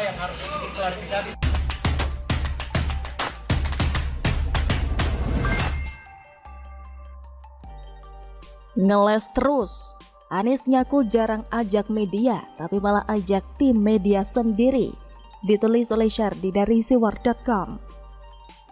yang harus diklarifikasi. Ngeles terus, Anies ngaku jarang ajak media, tapi malah ajak tim media sendiri. Ditulis oleh Syardi dari siwar.com.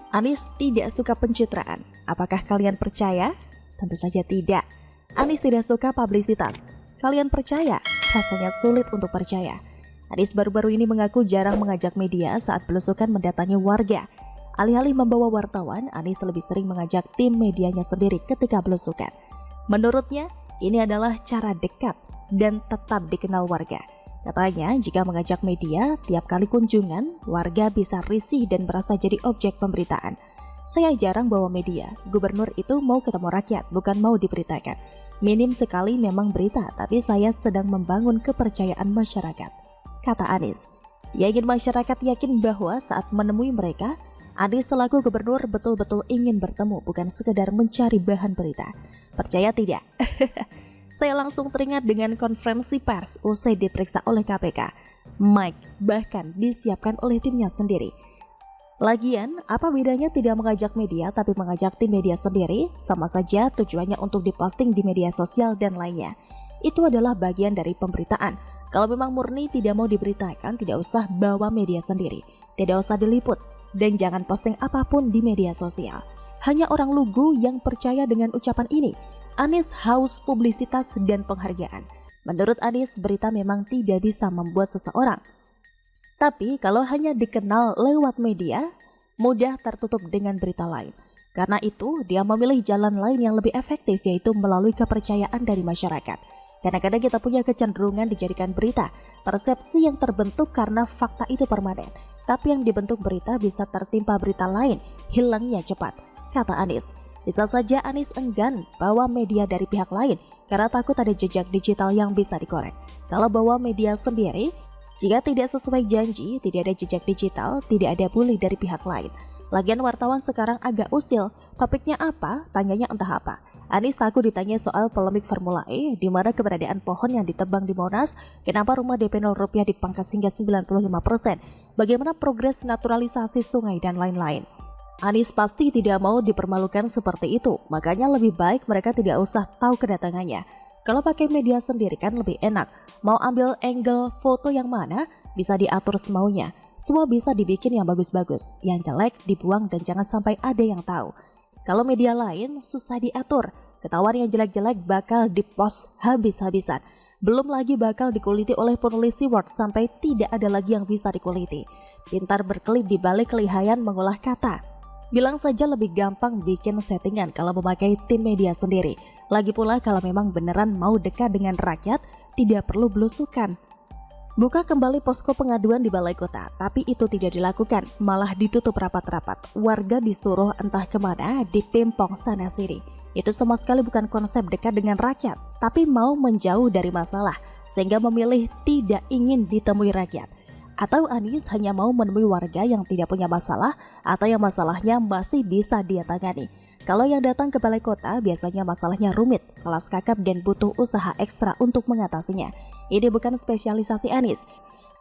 Anies tidak suka pencitraan. Apakah kalian percaya? Tentu saja tidak. Anies tidak suka publisitas. Kalian percaya? Rasanya sulit untuk percaya. Anies baru-baru ini mengaku jarang mengajak media saat belusukan mendatangi warga. Alih-alih membawa wartawan, Anies lebih sering mengajak tim medianya sendiri ketika belusukan. Menurutnya, ini adalah cara dekat dan tetap dikenal warga. Katanya, jika mengajak media, tiap kali kunjungan, warga bisa risih dan merasa jadi objek pemberitaan. Saya jarang bawa media, gubernur itu mau ketemu rakyat, bukan mau diberitakan. Minim sekali memang berita, tapi saya sedang membangun kepercayaan masyarakat, kata Anies. Dia ingin masyarakat yakin bahwa saat menemui mereka, Anies selaku gubernur betul-betul ingin bertemu, bukan sekedar mencari bahan berita. Percaya tidak? Saya langsung teringat dengan konferensi pers usai diperiksa oleh KPK. Mic bahkan disiapkan oleh timnya sendiri. Lagian, apa bedanya tidak mengajak media tapi mengajak tim media sendiri? Sama saja tujuannya untuk diposting di media sosial dan lainnya. Itu adalah bagian dari pemberitaan. Kalau memang murni tidak mau diberitakan, tidak usah bawa media sendiri. Tidak usah diliput. Dan jangan posting apapun di media sosial. Hanya orang lugu yang percaya dengan ucapan ini. Anies haus publisitas dan penghargaan. Menurut Anies, berita memang tidak bisa membuat seseorang. Tapi kalau hanya dikenal lewat media, mudah tertutup dengan berita lain. Karena itu, dia memilih jalan lain yang lebih efektif, yaitu melalui kepercayaan dari masyarakat. Kadang-kadang kita punya kecenderungan dijadikan berita, persepsi yang terbentuk karena fakta itu permanen. Tapi yang dibentuk berita bisa tertimpa berita lain, hilangnya cepat, kata Anies. Bisa saja Anies enggan bawa media dari pihak lain karena takut ada jejak digital yang bisa dikorek. Kalau bawa media sendiri, jika tidak sesuai janji, tidak ada jejak digital, tidak ada bully dari pihak lain. Lagian wartawan sekarang agak usil, topiknya apa? Tanyanya entah apa. Anies takut ditanya soal polemik Formula E, di mana keberadaan pohon yang ditebang di Monas, kenapa rumah DP 0 rupiah dipangkas hingga 95%, bagaimana progres naturalisasi sungai dan lain-lain. Anies pasti tidak mau dipermalukan seperti itu, makanya lebih baik mereka tidak usah tahu kedatangannya. Kalau pakai media sendiri kan lebih enak, mau ambil angle foto yang mana bisa diatur semaunya. Semua bisa dibikin yang bagus-bagus, yang jelek dibuang dan jangan sampai ada yang tahu. Kalau media lain susah diatur, ketahuan yang jelek-jelek bakal dipost habis-habisan. Belum lagi bakal dikuliti oleh penulis Word sampai tidak ada lagi yang bisa dikuliti. Pintar berkelip di balik kelihayan mengolah kata. Bilang saja lebih gampang bikin settingan kalau memakai tim media sendiri. Lagi pula kalau memang beneran mau dekat dengan rakyat, tidak perlu belusukan. Buka kembali posko pengaduan di balai kota, tapi itu tidak dilakukan, malah ditutup rapat-rapat. Warga disuruh entah kemana, dipimpong sana sini. Itu sama sekali bukan konsep dekat dengan rakyat, tapi mau menjauh dari masalah, sehingga memilih tidak ingin ditemui rakyat. Atau Anies hanya mau menemui warga yang tidak punya masalah atau yang masalahnya masih bisa dia tangani. Kalau yang datang ke balai kota biasanya masalahnya rumit, kelas kakap dan butuh usaha ekstra untuk mengatasinya. Ini bukan spesialisasi Anies.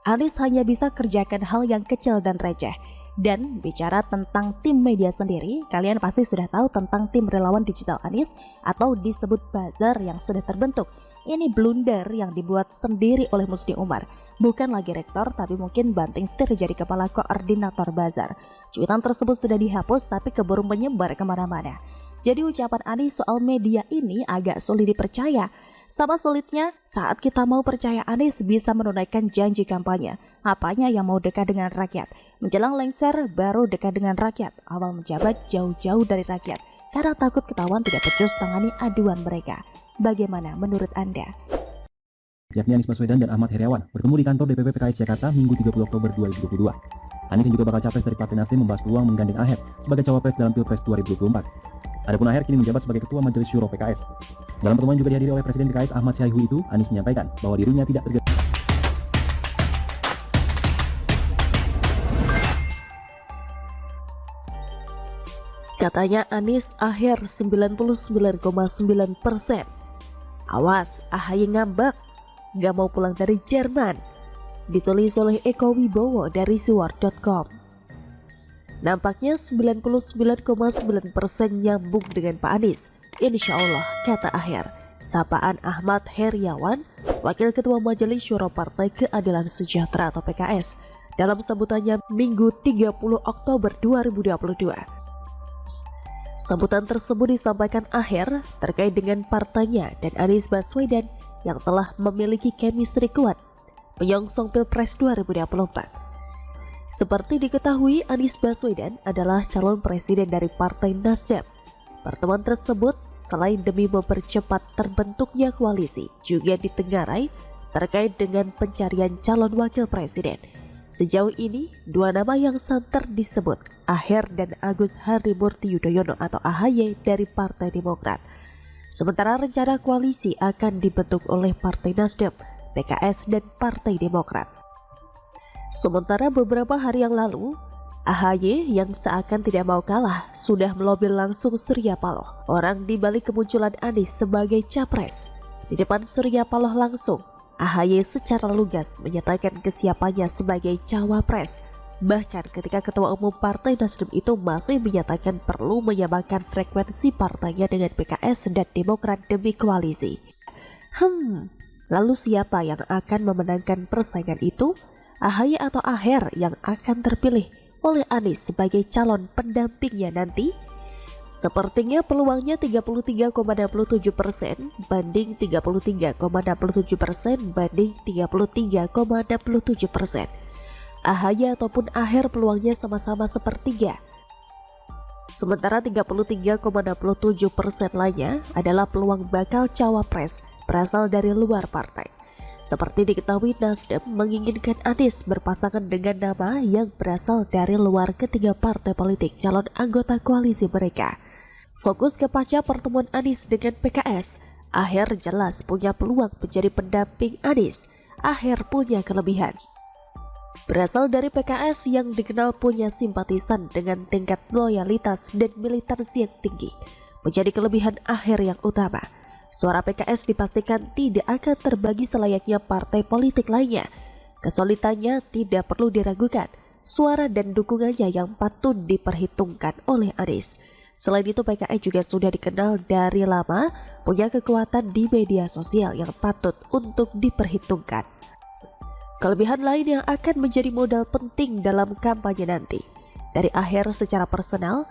Anies hanya bisa kerjakan hal yang kecil dan receh. Dan bicara tentang tim media sendiri, kalian pasti sudah tahu tentang tim relawan digital Anies atau disebut buzzer yang sudah terbentuk. Ini blunder yang dibuat sendiri oleh Musni Umar. Bukan lagi rektor, tapi mungkin banting setir jadi kepala koordinator bazar. Cuitan tersebut sudah dihapus tapi keburu menyebar kemana-mana. Jadi ucapan Anies soal media ini agak sulit dipercaya. Sama sulitnya saat kita mau percaya Anies bisa menunaikan janji kampanye. Apanya yang mau dekat dengan rakyat? Menjelang lengser baru dekat dengan rakyat. Awal menjabat jauh-jauh dari rakyat. Karena takut ketahuan tidak becus tangani aduan mereka. Bagaimana menurut Anda? Yakni Anies Baswedan dan Ahmad Heriawan bertemu di kantor DPP PKS Jakarta Minggu 30 Oktober 2022. Anies yang juga bakal capres dari Partai Nasdem membahas peluang menggandeng Aher sebagai cawapres dalam Pilpres 2024. Adapun Aher kini menjabat sebagai Ketua Majelis Syuro PKS. Dalam pertemuan juga dihadiri oleh Presiden PKS Ahmad Syaihu itu, Anies menyampaikan bahwa dirinya tidak tergesa. Katanya Anies Aher 99,9%. Awas, AHY ngambek, gak mau pulang dari Jerman. ditulis oleh Eko Wibowo dari siwar.com. Nampaknya 99,9% nyambung dengan Pak Anies. Insya Allah, kata Aher. Sapaan Ahmad Heriawan, Wakil Ketua Majelis Syuro Partai Keadilan Sejahtera atau PKS, dalam sambutannya Minggu 30 Oktober 2022. Sambutan tersebut disampaikan Aher terkait dengan partainya dan Anies Baswedan yang telah memiliki chemistry kuat menyongsong Pilpres 2024. Seperti diketahui, Anies Baswedan adalah calon presiden dari Partai Nasdem. Pertemuan tersebut selain demi mempercepat terbentuknya koalisi, juga ditengarai terkait dengan pencarian calon wakil presiden. Sejauh ini, dua nama yang santer disebut, Aher dan Agus Harimurti Yudhoyono atau AHY dari Partai Demokrat. Sementara rencana koalisi akan dibentuk oleh Partai Nasdem, PKS, dan Partai Demokrat. Sementara beberapa hari yang lalu, AHY yang seakan tidak mau kalah sudah melobi langsung Surya Paloh, orang di balik kemunculan Anies sebagai capres. Di depan Surya Paloh langsung, AHY secara lugas menyatakan kesiapannya sebagai cawapres. Bahkan ketika Ketua Umum Partai Nasdem itu masih menyatakan perlu menyamakan frekuensi partainya dengan PKS dan Demokrat demi koalisi. Lalu siapa yang akan memenangkan persaingan itu? AHY atau Aher yang akan terpilih oleh Anies sebagai calon pendampingnya nanti? Sepertinya peluangnya 33,67% banding 33,67% banding 33,67%. AHY ataupun Aher peluangnya sama-sama sepertiga. Sementara 33,67% lainnya adalah peluang bakal cawapres berasal dari luar partai. Seperti diketahui, Nasdem menginginkan Anies berpasangan dengan nama yang berasal dari luar ketiga partai politik calon anggota koalisi mereka. Fokus ke pasca pertemuan Anies dengan PKS, Aher jelas punya peluang menjadi pendamping Anies. Aher punya kelebihan. Berasal dari PKS yang dikenal punya simpatisan dengan tingkat loyalitas dan militansi yang tinggi, menjadi kelebihan Aher yang utama. Suara PKS dipastikan tidak akan terbagi selayaknya partai politik lainnya. Kesulitannya tidak perlu diragukan, suara dan dukungannya yang patut diperhitungkan oleh Anies. Selain itu, PKS juga sudah dikenal dari lama punya kekuatan di media sosial yang patut untuk diperhitungkan. Kelebihan lain yang akan menjadi modal penting dalam kampanye nanti. Dari Aher secara personal,